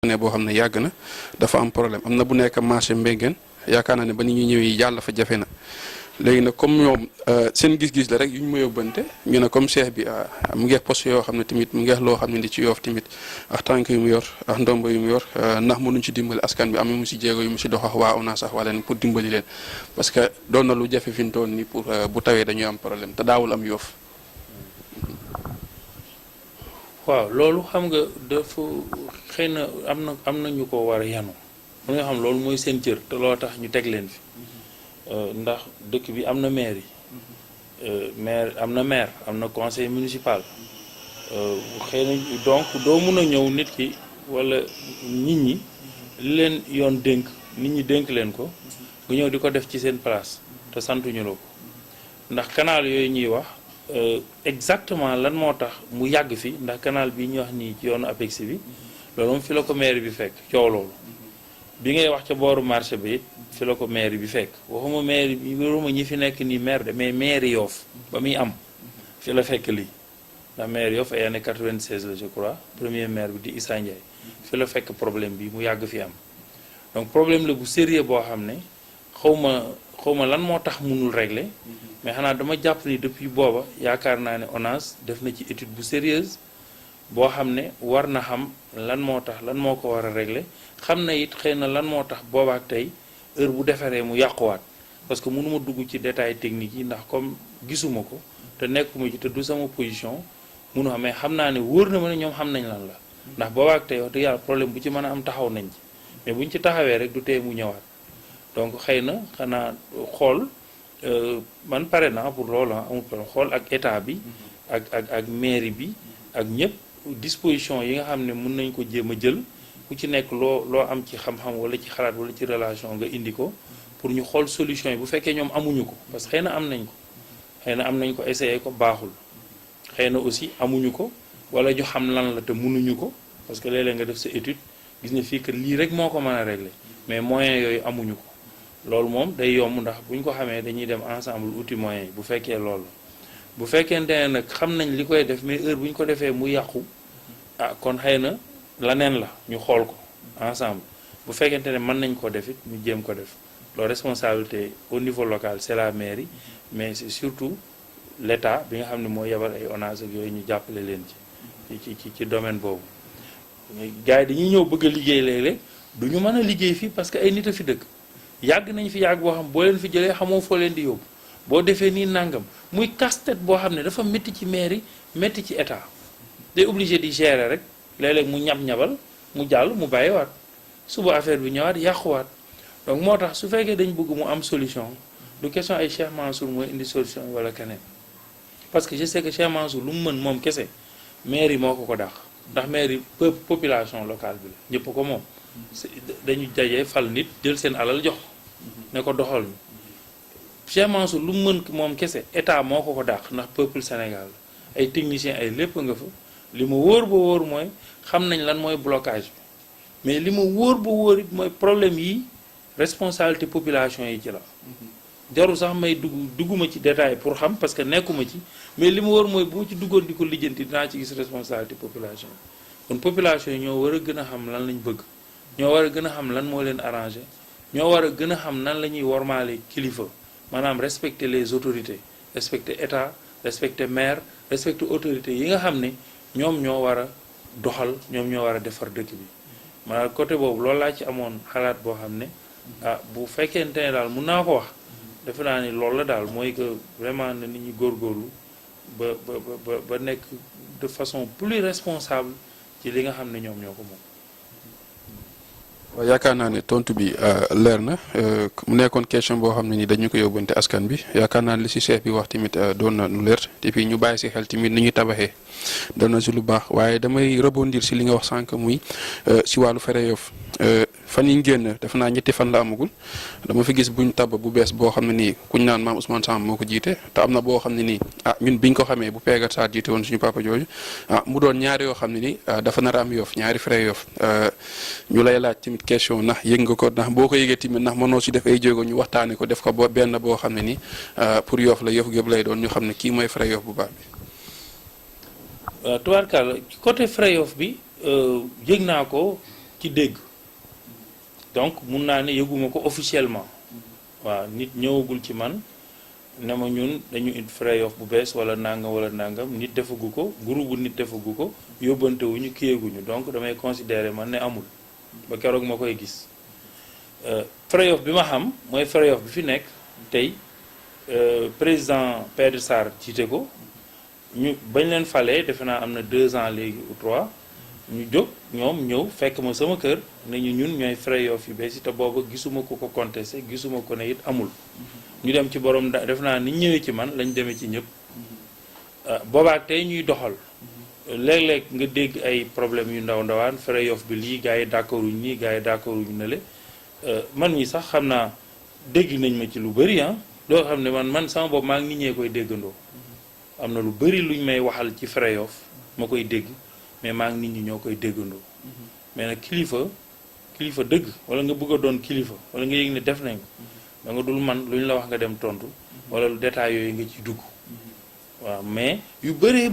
ne boo xam ne yàgg na dafa am problème am na bu nekk marché Mbengeen yaakaar naa ne ba ni ñuy ñëwee yàlla fa jafe na léegi nag comme ñoom seen gis-gis la rek yu ñu ma yóbbante ñu ne comme cheikh bi mu ngeex poste yoo xam ne tamit mu ngeex loo xam ne di ci yoof tamit ak tànk yu mu yor ak ndomba yu mu yor ndax mënuñ ci dimbali askan bi am mu si jéego yu mu si dox ak waa ONAS sax wala pour dimbali leen parce que doon na lu jafe fi mu toll nii pour bu tawee dañuy am problème te daawul am yoof. waaw loolu xam nga dafa xëy na am na ñu ko war a yanu mën nga xam loolu mooy seen cër te loo tax ñu teg leen fi ndax dëkk bi am na maire yi maire am na conseil municipal xëy na donc doo mun a ñëw nit ki walla nit ñi li leen yoon dénk nit ñi dénk leen ko nga ñëw di ko def ci seen place te santuñu la ko ndax canal yooyu ñuy wax exactement lan moo tax mu yàgg fi ndax canal bi ñuy wax nii ci yoonu APEX bi loolu moom fi la ko maire bi fekk coow loolu bi ngay wax ca booru marché bi it fi la ko maire bi fekk waxuma maire bi waruma ñi fi nekk nii maire de mais maire Yoff ba muy am fi la fekk lii ndax maire Yoff ay année 96 la je crois premier maire bi di Issa Ndiaye fi la fekk problème bi mu yàgg fi am donc problème la bu sérieux boo xam ne xawma lan moo tax mënul régler mais xanaa dama jàpp ni depuis booba yaakaar naa ne ONAS def na ci étude bu sérieuse boo xam ne war na xam lan moo tax lan moo ko war a régler xam na it xëy na lan moo tax boobaak tey heure bu defaree mu yàquwaat parce que mënuma dugg ci détail technique yi ndax comme gisuma ko te nekkuma ci te du sama position mënu xam mais xam naa ne wóor na ma ne ñoom xam nañ lan la ndax boobaak tey wax dëgg yàlla problème bu ci mën a am taxaw nañ ci mais buñ ci taxawee rek du tee mu ñëwaat donc xëy na xanaa xool man pare naa pour loolu amul problème xool ak état bi ak mairie bi ak ñëpp disposition yi nga xam ne mën nañ ko jéem a jël ku ci nekk loo am ci xam-xam wala ci xalaat wala ci relation nga indi ko pour ñu xool solution yi bu fekkee ñoom amuñu ko parce que xëy na am nañ ko essayé ko baaxul xëy na aussi amuñu ko wala ñu xam lan la te mënuñu ko parce que léeg-léeg nga def sa étude gis ne fii que lii rek moo ko mën a régler mais moyens yooyu amuñu ko loolu moom day yomb ndax bu ñu ko xamee dañuy dem ensemble outil moyen yi bu fekkee loolu bu fekkente ne nag xam nañ li koy def mais heure bu ñu ko defee mu yàqu kon xëy na laneen la ñu xool ko ensemble bu fekkente ne mën nañ ko def it ñu jéem ko def loolu responsabilité au niveau local c'est la mairie mais c'est surtout l'État bi nga xam ne moo yebal ay ONAS ak yooyu ñu jàppale leen ci domaine boobu gars yi dañuy ñëw bëgg a liggéey léeg-léeg du ñu mën a liggéey fii parce que ay nit a fi dëkk yàgg nañ fi yàgg boo xam boo leen fi jëlee xamoo foo leen di yóbbu boo defee nii nangam muy casse-tête boo xam ne dafa métti ci mairie métti ci état day obligé di gérer rek léeg-léeg mu ñab-ñabal mu jàll mu bàyyiwaat suba affaire bi ñëwaat yàquwaat donc moo tax su fekkee dañ bëgg mu am solution du question ay Cheikh Mansour mooy indi solution wala keneen parce que je sais que Cheikh Mansour lu mu mën moom kese mairie moo ko dàq ndax mairie population locale bi la ñëpp ko moom dañu dajee fal nit jël seen alal jox ne ko doxal ñu Cheikh Mansour lu mu mën moom kese état moo ko dàq ndax peuple Sénégal ay techniciens ay lépp nga fa li ma wóor ba wóor mooy xam nañ lan mooy blocage bi mais li ma wóor ba wóor it mooy problème yi responsabilité population yi ci la jarul sax may dugguma ci détail pour xam parce que nekkuma ci mais li ma wóor mooy bu ma ci duggoon di ko lijjanti dinaa ci gis responsabilité population yi kon population yi ñoo war a gën a xam lan lañ bëgg ñoo war a gën a xam lan moo leen arrangé ñoo war a gën a xam nan la ñuy wormaale kilifa maanaam respecter les autorités respecter état respecter maire respecter autorités yi nga xam ne ñoom ñoo war a doxal ñoom ñoo war a defar dëkk bi maanaam côté boobu loolu laa ci amoon xalaat boo xam ne bu fekkente ne daal mun naa ko wax defe naa ni loolu la daal mooy que vraiment na nit ñi góorgóorlu ba nekk de façon plus responsable ci li nga xam ne ñoom ñoo ko moom. waaw yaakaar naa ne tontu bi leer na mu nekkoon question boo xam ne ni dañu ko yóbbante askan bi yaakaar naa ne li si chef bi wax tamit doon na nu leer et puis ñu bàyyi si xel tamit ni ñuy tabaxee doon na si lu baax waaye damay rebondir si li nga wax sànq muy si wàllu Fere Yoff fan yi ñu génn def naa ñetti fan la amagul dama fi gis buñ tabb bu bees boo xam ne nii kuñ naan maam Ousmane Samb moo ko jiite te am na boo xam ne nii ñun biñ ko xamee bu peegat saa jiite woon suñu papa jooju mu doon ñaari yoo xam ne nii dafa nar a am Yoff ñaari Fere Yoff ñu lay laaj tamit question ndax yëg nga ko ndax boo ko yëgee tamit ndax mënoo si def ay jéego ñu waxtaane ko def ko ba benn boo xam ne nii pour Yoff la Yoff gépp lay doon ñu xam ne kii mooy Fere Yoff bu baax bi. tubaarkàlla côté Fere Yoff bi yëg naa ko ci dégg donc mun naa ne yëguma ko officiellement waaw nit ñëwagul ci man ne ma ñun dañu it Fra Yoff bu bees wala nangam nit defagu ko groupe bu nit defagu ko yóbbante wuñu kiyeeguñu donc damay considérer man ne amul ba keroog ma koy gis Fra Yoff bi ma xam mooy Fra Yoff bi fi nekk tey président Pedre Sarr jiite ko ñu bañ leen falee defe naa am na 2 ans léegi ou 3 ñu jóg ñoom ñëw fekk ma sama kër ne ñu ñun ñooy Fra Yoff yu bees yi te booba gisuma ko ko contesté gisuma ko ne it amul ñu dem ci borom def naa ni ñëwee ci man lañ demee ci ñëpp boobaak tey ñuy doxal léeg-léeg nga dégg ay problème yu ndaw ndawaan Fra Yoff bi lii gars yi d'accorduñ nii gars yi d'accorduñ na le man ñi sax xam naa dégg nañ ma ci lu bëri loo xam ne man sama bopp maa ngi nit ñee koy déggandoo am na lu bëri luñ may waxal ci Fra Yoff ma koy dégg mais maa ngi nit ñi ñoo koy déggandoo mais nag kilifa dëgg wala nga bëgg a doon kilifa wala nga yëg ne def nañ ko da nga dul man lu ñu la wax nga dem tontu wala lu détail yooyu nga ci dugg waaw mais yu bëri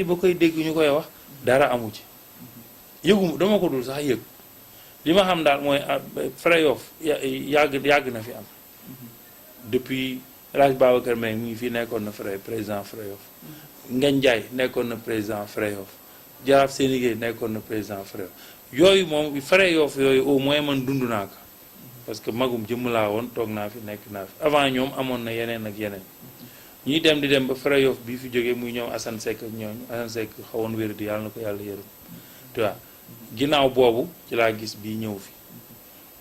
ba koy dégg ñu koy wax dara amu ci yëgu dama ko dul sax yëg li ma xam daal mooy Fra Yoff yàgg na fi am depuis El Hadj Babacar Mbengue mi ngi fii nekkoon na président Fra Yoff Ngagne Ndiaye nekkoon na président Fra Yoff Jaraaf Sénégal nekkoon na président Fra Yoff yooyu moom Fra Yoff yooyu au moins man dund naa ko parce que magum jëmm laa woon toog naa fi nekk naa fi avant ñoom amoon na yeneen ak yeneen ñuy dem di dem ba Fra Yoff bii fi jógee muy ñoom Assane Seck ak ñooñu Assane Seck xawoon wér di yàlla na ko yàlla yërëm tu vois ginnaaw boobu ci laa gis bii ñëw fi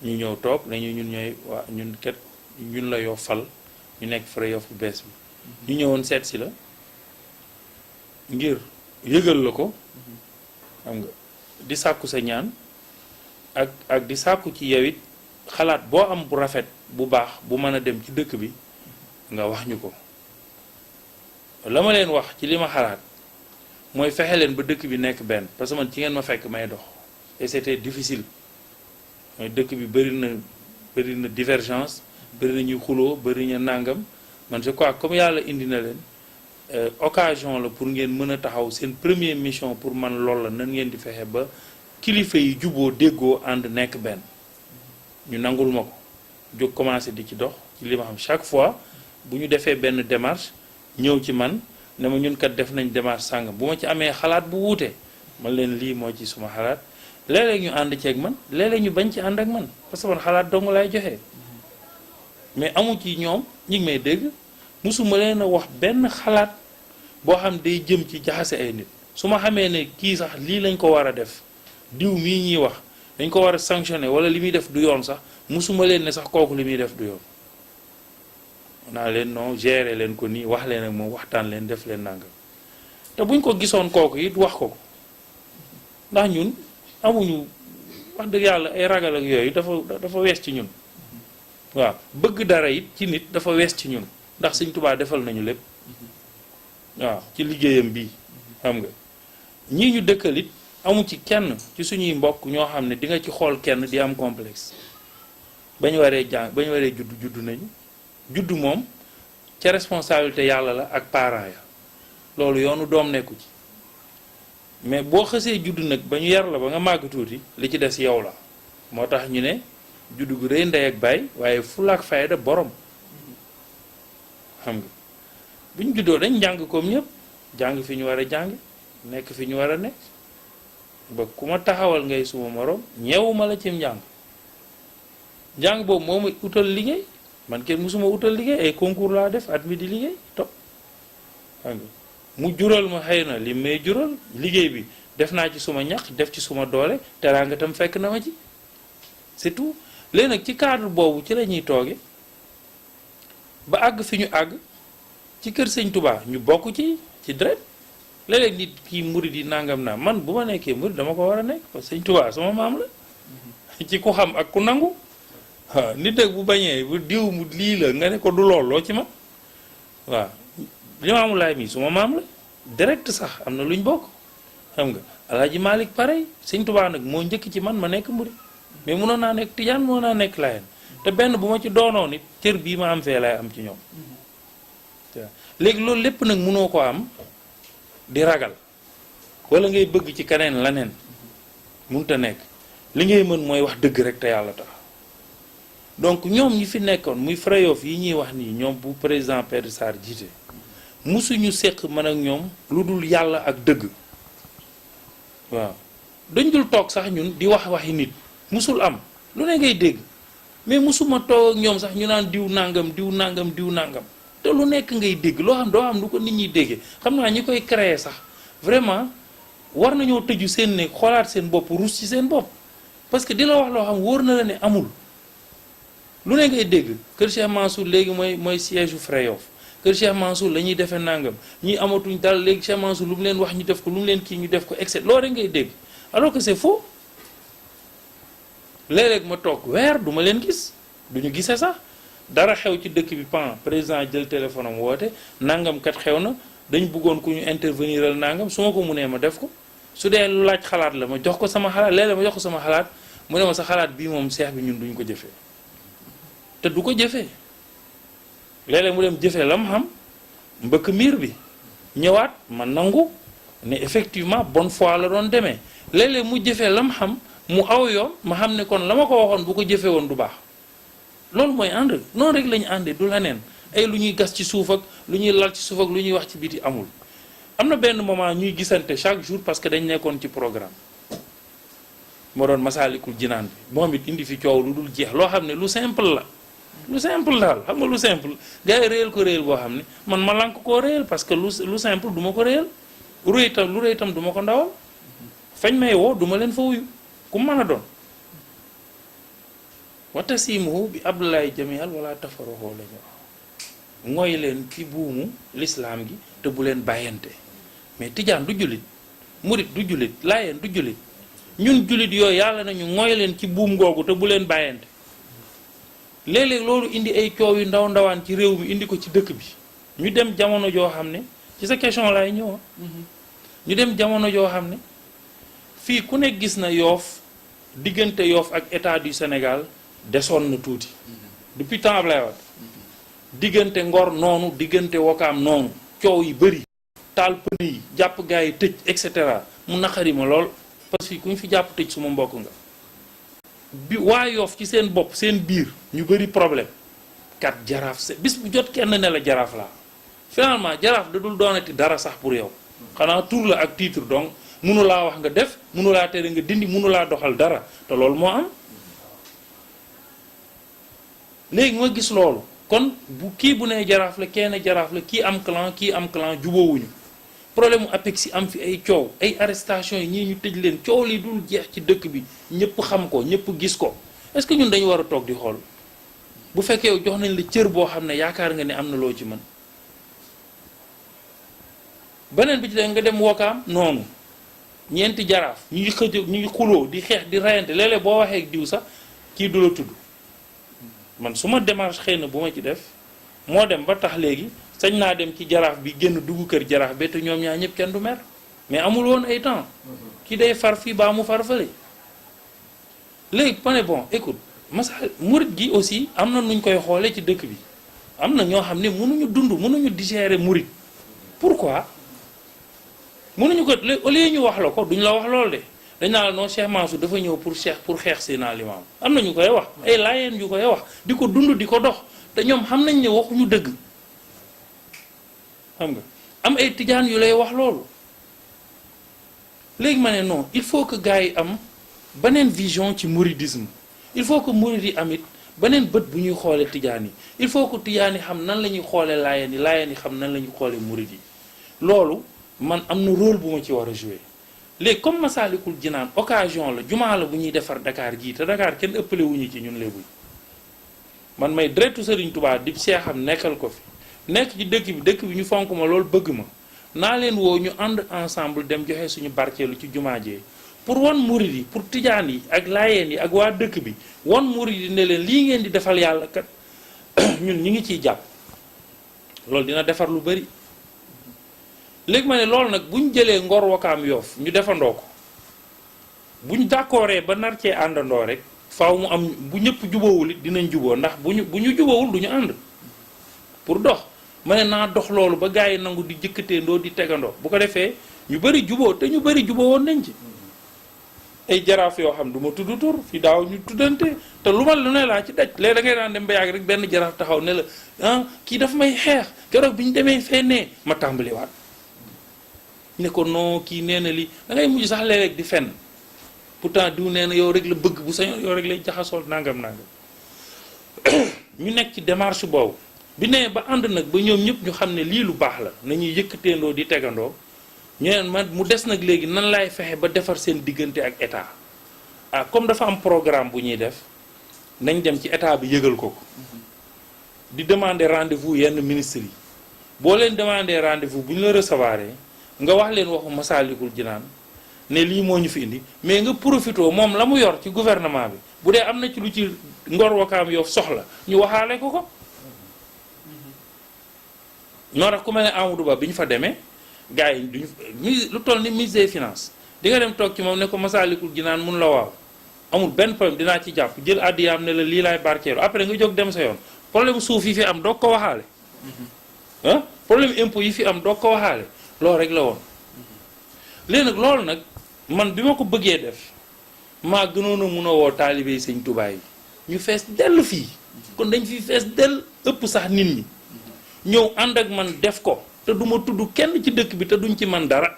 ñu ñëw toog nañu ñun ñooy waa ñun kat ñun la yoo fal ñu nekk Fra Yoff bu bees bi ñu ñëwoon seet si la ngir yëgal la ko xam nga di sàkku sa ñaan ak di sàkku ci yow it xalaat boo am bu rafet bu baax bu mën a dem ci dëkk bi nga wax ñu ko la ma leen wax ci li ma xalaat mooy fexe leen ba dëkk bi nekk benn parce que man ci ngeen ma fekk may dox et c'était difficile mooy dëkk bi bëri na divergence bëri na ñuy xuloo bëri na nàngam man je crois comme yàlla indi na leen occasion la pour ngeen mën a taxaw seen première mission pour man lool la nan ngeen di fexe ba kilifa yi juboo déggoo ànd nekk benn ñu nangul ma ko jóg commencé di ci dox ci li ma xam chaque fois bu ñu defee benn démarche ñëw ci man ne ma ñun kat def nañ démarche sàngam bu ma ci amee xalaat bu wuute man leen lii moo ci suma xalaat léeg-léeg ñu ànd ceeg man léeg-léeg ñu bañ ci ànd ak man parce que man xalaat dong laay joxe mais amu ci ñoom ñi ngi may dégg musuma leen a wax benn xalaat boo xam day jëm ci jaxase ay nit su ma xamee ne kii sax lii lañ ko war a def diw mii ñuy wax dañ ko war a sanctionner wala li muy def du yoon sax musuma leen ne sax kooku li muy def du yoon naa leen non gérer leen ko nii wax leen ak moom waxtaan leen def leen nangam te buñ ko gisoon kooku it wax ko ndax ñun amuñu wax dëgg yàlla ay ragal ak yooyu dafa wees ci ñun waaw bëgg dara it ci nit dafa wees ci ñun ndax Sëñ Tuubaa defal nañu lépp waaw ci liggéeyam bii xam nga ñii ñu dëkkal it amu ci kenn ci suñuy mbokk ñoo xam ne di nga ci xool kenn di am complexe bañ waree bañ waree juddu nañu juddu moom ca responsabilité yàlla la ak parents ya loolu yoonu doom nekku ci mais boo xësee juddu nag ba ñu yar la ba nga màgg tuuti li ci des yow la moo tax ñu ne juddu gu rëy ndey ak baay waaye fulla ak fayda borom xam nga bu ñu juddoo dañ jàng comme ñëpp jàng fi ñu war a jàng nekk fi ñu war a nekk ba ku ma taxawal ngay suma morom ñeewuma la cim njàng boobu moo ma utal liggéey man kenn musuma utal liggéey ay concours laa def at mi di liggéey topp xam nga mu jural ma xëy na li may jural liggéey bi def naa ci suma ñax def ci suma doole teraanga tam fekk na ma ci c'est tout léegi nag ci cadre boobu ci la ñuy tooge ba àgg fi ñu àgg ci kër Sëñ Touba ñu bokk ci deret léeg-léeg nit kii murid yi nangam naa man bu ma nekkee murid dama ko war a nekk parce que Sëñ Touba sama maam la ci ku xam ak ku nangu waaw nit nag bu bañee bu diw mu lii la nga ne ko du looloo ci ma waaw Limaamu Laay mi suma maam la direct sax am na lu ñu bokk xam nga Alaaji Malick pareil Sëñ Touba nag moo njëkk ci man ma nekk murid mais mënoon naa nekk tijaan mënoon naa nekk laayeen te benn bu ma ci doonoo nit cër bii ma am fee lay am ci ñoom léegi loolu lépp nag mënoo ko am di ragal wala ngay bëgg ci keneen laneen mënut a nekk li ngay mën mooy wax dëgg rek te yàlla tax donc ñoom ñi fi nekkoon muy Freyov yi ñuy wax nii ñoom bu président Pedre Sarr jiite musuñu seq man ak ñoom lu dul yàlla ak dëgg waaw dañ dul toog sax ñun di waxi nit musul am lu ne ngay dégg mais musuma toog ak ñoom sax ñu naan diw nangam diw nangam diw nangam te lu nekk ngay dégg loo xam doo xam lu ko nit ñi déggee xam naa ñi koy créer sax vraiment war nañoo tëju seen ne xoolaat seen bopp ruus ci seen bopp parce que di la wax loo xam wóor na la ne amul lu ne ngay dégg kër Cheikh Mansour léegi mooy siège u Freyov kër Cheikh Mansour la ñuy defee nangam ñi amatuñ dal léegi Cheikh Mansour lu mu leen wax ñu def ko lu mu leen kii ñu def ko etc loolu rek ngay dégg alors que c'est faux léeg-léeg ma toog weer du ma leen gis du ñu gisee sax dara xew ci dëkk bi pan président jël téléphone am woote nangam kat xew na dañ bëggoon ku ñu interveniral nangam su ma ko munee ma def ko su dee lu laaj xalaat la ma jox ko sama xalaat léeg-léeg ma jox ko sama xalaat mu ne ma sa xalaat bii moom seex bi ñun duñ ko jëfee te du ko jëfee léeg-léeg mu dem jëfee la mu xam mbëkk miir bi ñëwaat ma nangu ne effectivement bonne foi la doon demee léeg-léeg mu jëfee la mu xam mu aw yoon ma xam ne kon la ma ko waxoon bu ko jëfee woon du baax loolu mooy ànd noonu rek la ñu àndee du la neen ay lu ñuy gas ci suuf ak lu ñuy lal ci suuf ak lu ñuy wax ci biti amul am na benn moment ñuy gisante chaque jour parce que dañ nekkoon ci programme moo doon Masaalikul Jinaan bi moom it indi fi coow lu dul jeex loo xam ne lu simple la lu simple daal xam nga lu simple gars yi réel ko réel boo xam ne man ma lank koo réel parce que lu simple du ma ko réel lu rëy itam du ma ko ndawal fañ may woo du ma leen fa wuyu ku mën a doon watasimuhu bi abdoulaye jamial wala tafaroxoo la ñu wax ngooy leen ci buumu lislaam gi te bu leen bàyyante mais tijaan du jullit murit du jullit laayeen du jullit ñun jullit yooyu yàlla nañu ngooy leen ci buum googu te bu leen bàyyante léeg-léeg loolu indi ay coow yu ndaw ndawaan ci réew mi indi ko ci dëkk bi ñu dem jamono joo xam ne ci sa question laay ñëw ñu dem jamono joo xam ne fii ku ne gis na yoof diggante yoof ak état du Sénégal desoon na tuuti depuis temps Ablaye Wade diggante Ngor noonu diggante Wakaam noonu coow yi bëri taal pëne yi jàpp gaa yi tëj et cetera mu naqari ma lool parce que fii ku ñu fi jàpp tëj suma mbokk nga bi waa yoof ci seen bopp seen biir ñu bëri problème kat jaraaf bis bu jot kenn ne la jaraaf laa finalement jaraaf da dul doonati dara sax pour yow xanaa tur la ak titre donc mënu laa wax nga def mënu laa tere nga dindi mënu laa doxal dara te loolu moo am léegi ma gis loolu kon bu kii bu nee jaraaf la kenn jaraaf la kii am clan jubóowuñu problème mu APEX yi am fi ay coow ay arrestation yi ñii ñu tëj leen coow li dul jeex ci dëkk bi ñëpp xam ko ñëpp gis ko est-ce que ñun dañu war a toog di xool bu fekkee yow jox nañ la cër boo xam ne yaakaar nga ne am na loo ci mën beneen bi ci nga dem Wakaam noonu ñeenti jaraaf ñu ngi xëj ñu ngi xuloo di xeex di rayante léeg-léeg boo waxee ak diw sax kii du la tudd man su ma démarche xëy na bu ma ci def moo dem ba tax léegi sañ naa dem ci jaraaf bi génn dugg kër jaraaf bi te ñoom ñaar ñëpp kenn du mer mais amul woon ay temps ki day far fii baa mu far fële léegi ma ne bon écoute masal murit gi aussi am na nuñ koy xoolee ci dëkk bi am na ñoo xam ne mënuñu dund mënuñu digérer murit pourquoi mënuñu ko au lieu ñu wax la ko duñ la wax loolu de dañ naa la non Cheikh Mansour dafa ñëw pour xeex Seydina Limaamu am na ñu koy wax ay laayeen yu koy wax di ko dund di ko dox te ñoom xam nañ ne waxuñu dëgg xam nga am ay tijaan yu lay wax loolu léegi ma ne non il faut que gars yi am beneen vision ci mouridisme il faut que murid yi am it beneen bët bu ñuy xoolee tijaan yi il faut que tijaan yi xam nan la ñuy xoolee laayeen yi xam nan la ñuy xoolee murid yi loolu man am na rôle bu ma ci war a jouer léegi comme Masaalikul Jinaan occasion la jumaa la bu ñuy defar Dakar gii te Dakar kenn ëppale wuñu ci ñun léebuy man may deretu Serigne Touba di seexam nekkal ko fi nekk ci dëkk bi ñu fonk ma loolu bëgg ma naa leen woo ñu ànd ensemble dem joxe suñu barkeelu ci jumaa jee pour wan murid yi pour tijaan yi ak laayeen yi ak waa dëkk bi wan murid yi ne leen lii ngeen di defal yàlla kat ñun ñi ngi ciy jàpp loolu dina defar lu bari léegi ma ne loolu nag bu ñu jëlee Ngor Wakaam Yoof ñu defandoo ko bu ñu d'accordee ba nar cee àndandoo rek faaw mu am bu ñëpp jubóowul it dinañ juboo ndax bu ñu jubóowul du ñu ànd pour dox ma ne naa dox loolu ba gars yi nangu di jëkkateendoo di tegandoo bu ko defee ñu bëri juboo te ñu bëri juboo woon nañ ci ay jaraaf yoo xam du ma tudd tur fi daaw ñu tuddante te lu ne laa ci daj léegi da ngay daan dem ba yàgg rek benn jaraaf taxaw ne la kii daf may xeex keroog bi ñu demee fennee ma tàmbaliwaat ne ko non kii nee na li da ngay mujj sax léeg-léeg di fenn pourtant diw nee na yow rek la bëgg bu sañoon yow rek lay jaxasool nangam ñu nekk ci démarche boobu bi nee ba ànd nag ba ñoom ñëpp ñu xam ne lii lu baax la nañuy yëkkateendoo di tegandoo ñu neen man mu des nag léegi nan laay fexe ba defar seen diggante ak état comme dafa am programme bu ñuy def nañ dem ci état bi yëgal ko di demander rendez-vous yenn ministres yi boo leen demander rendez-vous bu ñu la recevoir nga wax leen waxu Masaalikul Jinaan ne lii moo ñu fi indi mais nga profité moom la mu yor ci gouvernement bi bu dee am na ci lu ci Ngor Wakaam Yoff soxla ñu waxaale ko ko noo tax ku mel ne Amadou Ba bi ñu fa demee gars yi duñu lu toll ni ministre des finances di nga dem toog ci moom ne ko Masaalikul Jinaan mun la waaw amul benn problème dinaa ci jàpp jël addiyaam ne la lii laay barkeelu après nga jóg dem sa yoon problème suuf yi fi am doog ko waxaale problème impôt yi fi am doog ko waxaale loolu rek la woon léegi nag loolu nag man bi ma ko bëggee def maa gënoon a mun a woo taalibe yi Sëñ Tuubaa yi ñu fees dell fii kon dañ fi fees dell ëpp sax nit ñi ñëw ànd ak man def ko te du ma tudd kenn ci dëkk bi te duñ ci man dara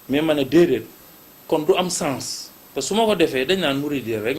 mais ma ne déedéet kon du am sens parce que su ma ko defee dañ naan murid rek